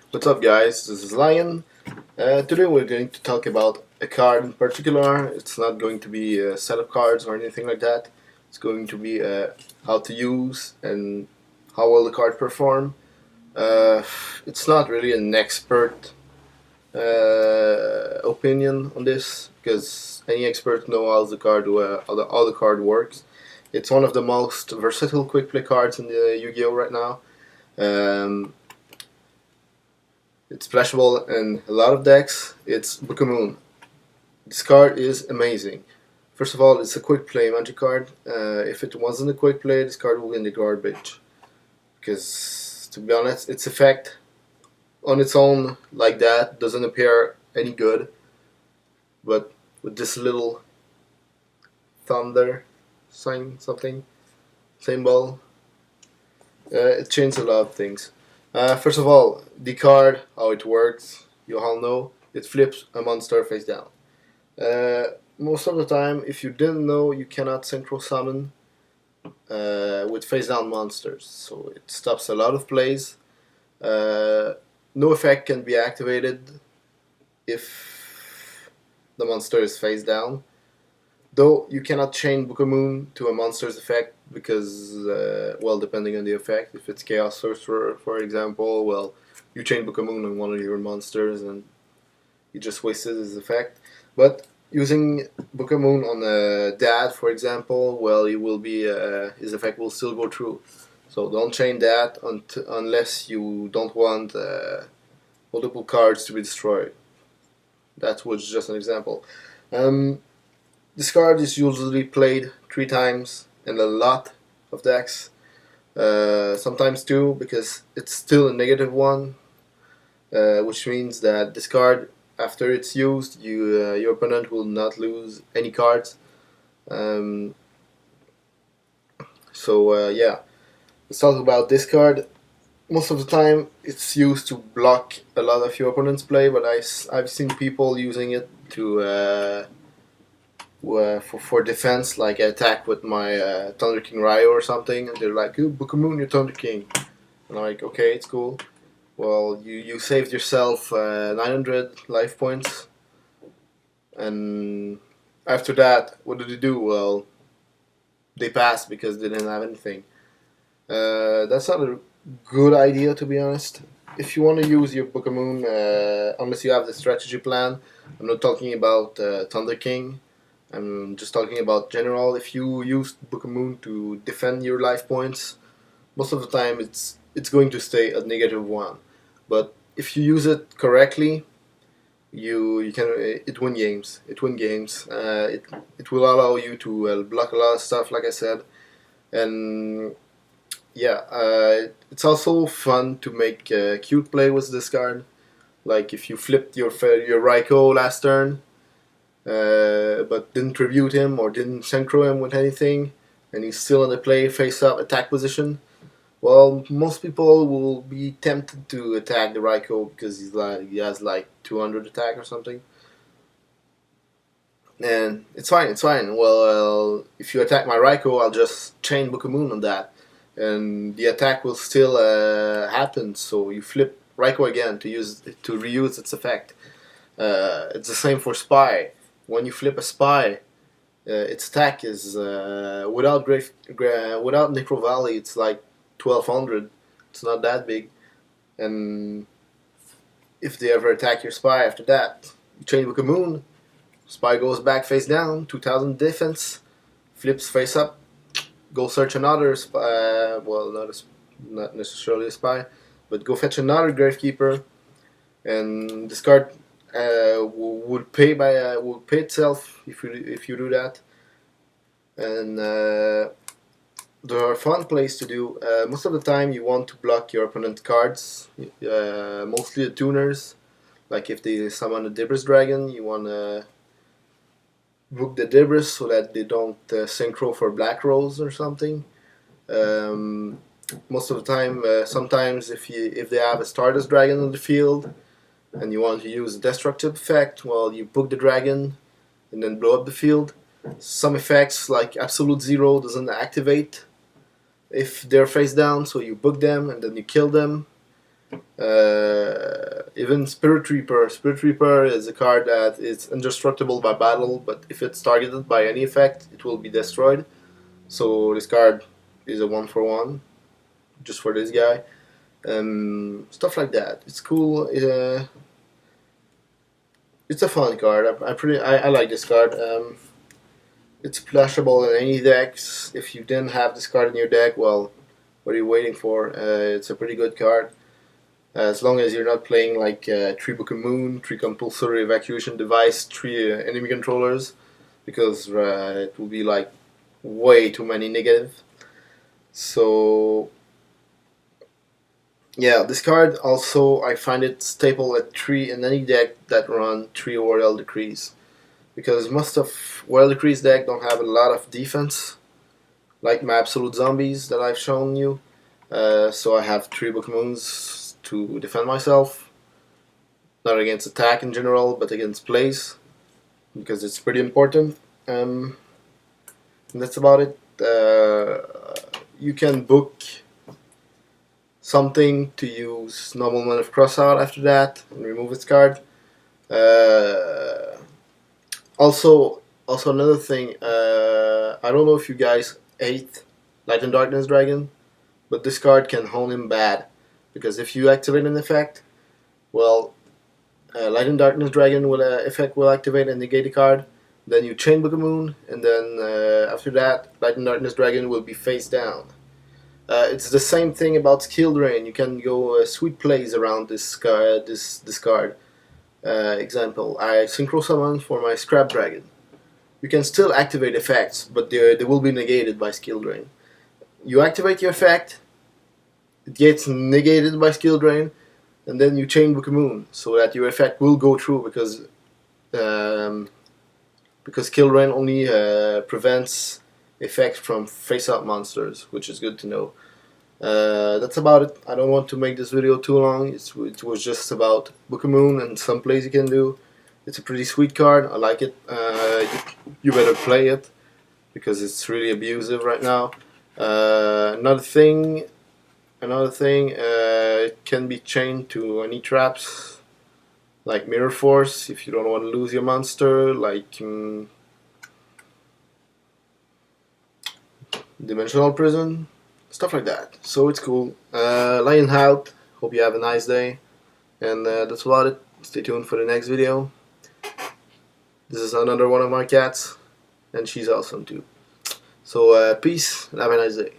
What's up, guys? This is Lion. Today we're going to talk about a card in particular. It's not going to be a set of cards or anything like that. It's going to be how to use and how well the card perform. Uh, it's not really an expert opinion on this because any expert knows how the card works. It's one of the most versatile quick play cards in the Yu-Gi-Oh right now. Um, It's splashable in a lot of decks. It's Book of Moon. This card is amazing. First of all, it's a quick play magic card. If it wasn't a quick play, this card will be in the garbage. Because, to be honest, its effect on its own, like that, doesn't appear any good. But with this little thunder sign, something, symbol, it changes a lot of things. First of all, the card, how it works, you all know, it flips a monster face down. Most of the time, if you didn't know, you cannot synchro summon with face down monsters, so it stops a lot of plays. No effect can be activated if the monster is face down. Though you cannot chain Book of Moon to a monster's effect because, well, depending on the effect, if it's Chaos Sorcerer, for example, well, you chain Book of Moon on one of your monsters and you just wasted his effect. But using Book of Moon on a Dad, for example, well, it will be his effect will still go through. So don't chain that unless you don't want multiple cards to be destroyed. That was just an example. This card is usually played 3 times in a lot of decks, sometimes 2 because it's still a -1, which means that this card, after it's used, your opponent will not lose any cards. Yeah, let's talk about this card. Most of the time it's used to block a lot of your opponent's play, but I've seen people using it to for defense, like I attack with my Thunder King Ryo or something, and they're like, "Ooh, Book of Moon, you're Thunder King." And I'm like, okay, it's cool. Well, you saved yourself 900 life points, and after that, what did they do? Well, they passed because they didn't have anything. That's not a good idea, to be honest. If you want to use your Book of Moon, unless you have the strategy plan, I'm not talking about Thunder King. I'm just talking about general. If you use Book of Moon to defend your life points, most of the time it's going to stay at -1. But if you use it correctly, you can it win games. It will allow you to block a lot of stuff, like I said, and yeah, it's also fun to make cute play with this card. Like if you flipped your Raikou last turn. But didn't tribute him or didn't synchro him with anything, and he's still in the play face-up attack position. Well, most people will be tempted to attack the Raikou because he has like 200 attack or something, and it's fine. It's fine. Well, if you attack my Raikou, I'll just chain Book of Moon on that, and the attack will still happen. So you flip Raikou again to reuse its effect. It's the same for Spy. When you flip a Spy, its attack is without Necro Valley, it's like 1200. It's not that big, and if they ever attack your Spy after that, you chain Book of Moon. Spy goes back face down, 2000 defense, flips face up, go search another Spy. Well, not necessarily a Spy, but go fetch another Gravekeeper, and discard. Would pay itself if you do that, and there are fun plays to do. Most of the time, you want to block your opponent's cards, mostly the tuners. Like if they summon a Debris Dragon, you want to book the Debris so that they don't synchro for Black Rose or something. Most of the time, sometimes if they have a Stardust Dragon on the field, and you want to use a destructive effect, well, you book the dragon and then blow up the field. Some effects like Absolute Zero doesn't activate if they're face down, so you book them and then you kill them. Even Spirit Reaper. Spirit Reaper is a card that is indestructible by battle, but if it's targeted by any effect, it will be destroyed. So this card is a 1-for-1, just for this guy. Stuff like that. It's cool. It's a fun card. I like this card. It's splashable in any decks. If you didn't have this card in your deck, well, what are you waiting for? It's a pretty good card. As long as you're not playing like 3 Book of Moon, 3 Compulsory Evacuation Device, 3 enemy controllers, because it will be like way too many negative. So yeah, this card also, I find it staple at 3 in any deck that run 3 Royal Decrees, because most of Royal Decrees deck don't have a lot of defense, like my Absolute Zombies that I've shown you. So I have 3 Book of Moons to defend myself, not against attack in general, but against plays, because it's pretty important. And that's about it. You can book something to use normal Man of Crossout after that and remove its card. Also another thing, I don't know if you guys hate Light and Darkness Dragon, but this card can hold him bad, because if you activate an effect, well, Light and Darkness Dragon will activate and negate the card. Then you chain Book of Moon, and then after that, Light and Darkness Dragon will be face down. It's the same thing about Skill Drain. You can go sweet plays around this card. Example, I Synchro Summon for my Scrap Dragon. You can still activate effects, but they will be negated by Skill Drain. You activate your effect, it gets negated by Skill Drain, and then you chain Book of Moon, so that your effect will go through, because Skill Drain only prevents effects from face-up monsters, which is good to know. That's about it. I don't want to make this video too long. It was just about Book of Moon and some plays you can do. It's a pretty sweet card. I like it. You better play it, because it's really abusive right now. Another thing, it can be chained to any traps, like Mirror Force, if you don't want to lose your monster, like Dimensional Prison, stuff like that. So it's cool. Lion out. Hope you have a nice day. And that's about it. Stay tuned for the next video. This is another one of my cats, and she's awesome too. So peace and have a nice day.